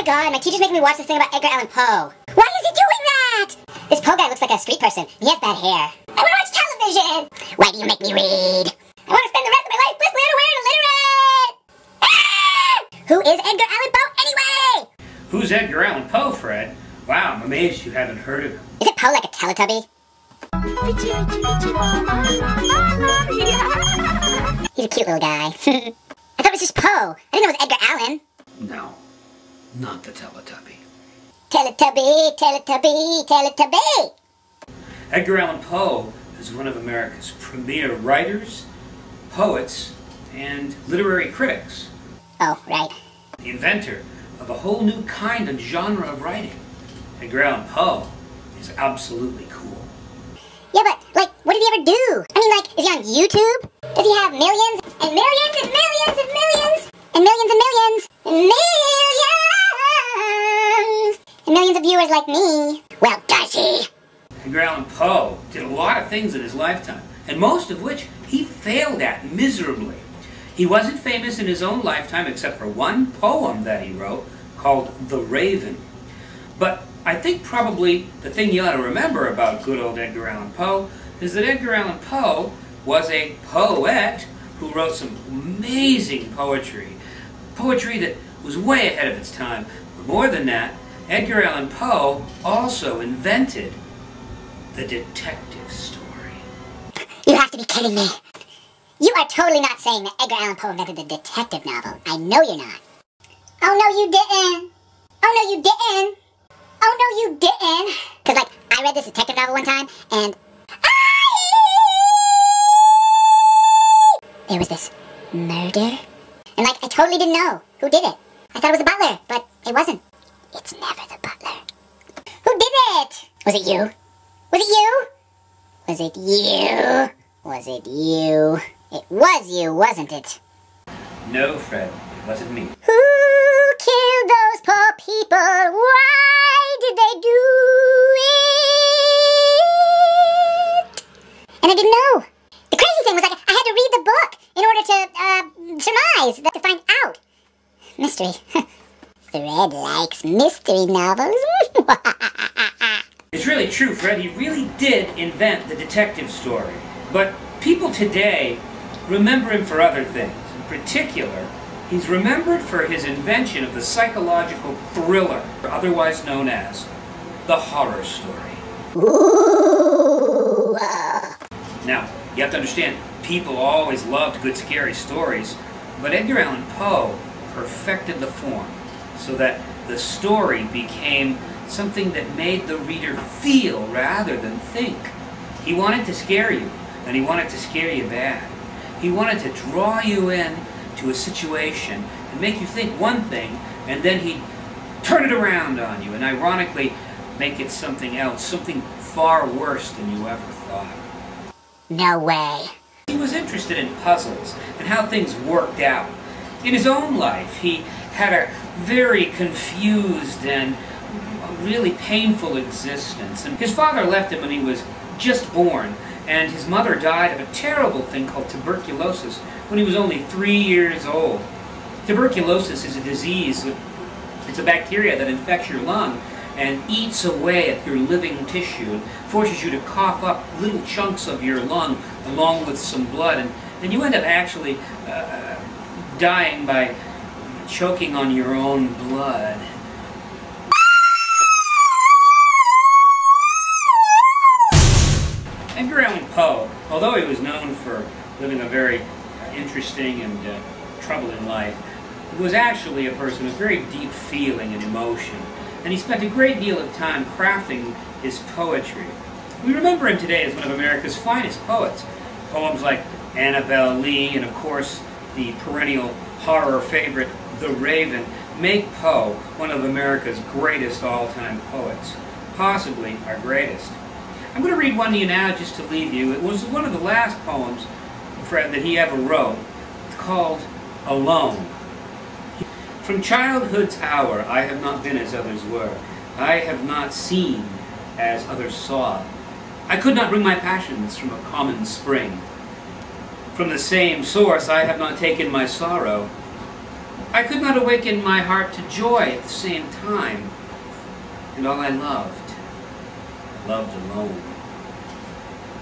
my god, my teacher's making me watch this thing about Edgar Allan Poe. Why is he doing that? This Poe guy looks like a street person. He has bad hair. I want to watch television. Why do you make me read? I want to spend the rest of my life blissfully unaware and illiterate. Ah! Who is Edgar Allan Poe anyway? Who's Edgar Allan Poe, Fred? Wow, I'm amazed you haven't heard of him. Is it Poe like a Teletubby? He's a cute little guy. I thought it was just Poe. I didn't know it was Edgar Allan. No, not the Teletubby. Teletubby, Teletubby, Teletubby! Edgar Allan Poe is one of America's premier writers, poets, and literary critics. Oh, right. The inventor of a whole new kind and genre of writing. Edgar Allan Poe is absolutely cool. Yeah, but, like, what did he ever do? I mean, like, is he on YouTube? Does he have millions and millions and millions and millions and millions and millions and millions and millions of viewers like me? Well, does he? Edgar Allan Poe did a lot of things in his lifetime, and most of which he failed at miserably. He wasn't famous in his own lifetime except for one poem that he wrote called The Raven. But I think probably the thing you ought to remember about good old Edgar Allan Poe is that Edgar Allan Poe was a poet who wrote some amazing poetry. Poetry that was way ahead of its time. But more than that, Edgar Allan Poe also invented the detective story. You have to be kidding me. You are totally not saying that Edgar Allan Poe invented the detective novel. I know you're not. Oh, no, you didn't. Oh, no, you didn't. Oh, no, you didn't. Because, like, I read this detective novel one time, and there was this murder. And, like, I totally didn't know who did it. I thought it was the butler, but it wasn't. It's never the butler. Who did it? Was it you? Was it you? Was it you? Was it you? It was you, wasn't it? No, Fred, it wasn't me. Who killed those poor people? Why did they do it? And I didn't know. The crazy thing was, like, I had to read the book in order to surmise, to find out. Mystery. Fred likes mystery novels. It's really true, Fred. He really did invent the detective story. But people today remember him for other things. In particular, he's remembered for his invention of the psychological thriller, otherwise known as the horror story. Ooh. Now, you have to understand, people always loved good scary stories, but Edgar Allan Poe perfected the form so that the story became something that made the reader feel rather than think. He wanted to scare you, and he wanted to scare you bad. He wanted to draw you in to a situation and make you think one thing, and then he'd turn it around on you and ironically make it something else, something far worse than you ever thought. No way. He was interested in puzzles and how things worked out. In his own life, he had a very confused and really painful existence. And his father left him when he was just born, and his mother died of a terrible thing called tuberculosis when he was only 3 years old. Tuberculosis is a disease. It's a bacteria that infects your lung and eats away at your living tissue and forces you to cough up little chunks of your lung along with some blood, and you end up actually dying by choking on your own blood. Edgar Allan Poe, although he was known for living a very interesting and troubling life, was actually a person with very deep feeling and emotion, and he spent a great deal of time crafting his poetry. We remember him today as one of America's finest poets. Poems like Annabel Lee and, of course, the perennial horror favorite, The Raven, make Poe one of America's greatest all-time poets, possibly our greatest. I'm going to read one to you now just to leave you. It was one of the last poems, Fred, that he ever wrote. It's called Alone. From childhood's hour I have not been as others were. I have not seen as others saw. I could not bring my passions from a common spring. From the same source I have not taken my sorrow. I could not awaken my heart to joy at the same time. And all I loved alone.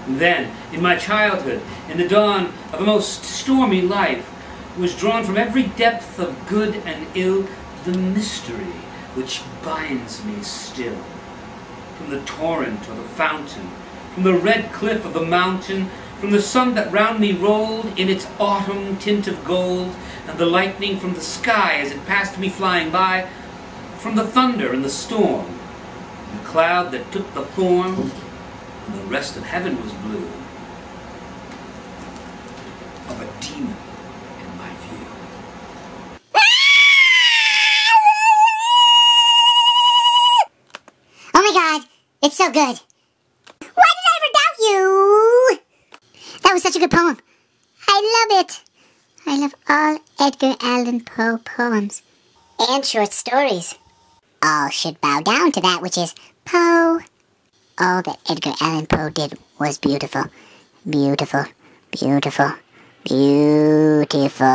And then, in my childhood, in the dawn of a most stormy life, was drawn from every depth of good and ill the mystery which binds me still. From the torrent or the fountain, from the red cliff of the mountain, from the sun that round me rolled in its autumn tint of gold, and the lightning from the sky as it passed me flying by, from the thunder and the storm, the cloud that took the form, and the rest of heaven was blue, of a demon in my view. Oh my God, it's so good. Why did I ever doubt you? That was such a good poem. I love it. I love all Edgar Allan Poe poems. And short stories. All should bow down to that which is Poe. All that Edgar Allan Poe did was beautiful. Beautiful. Beautiful. Beautiful.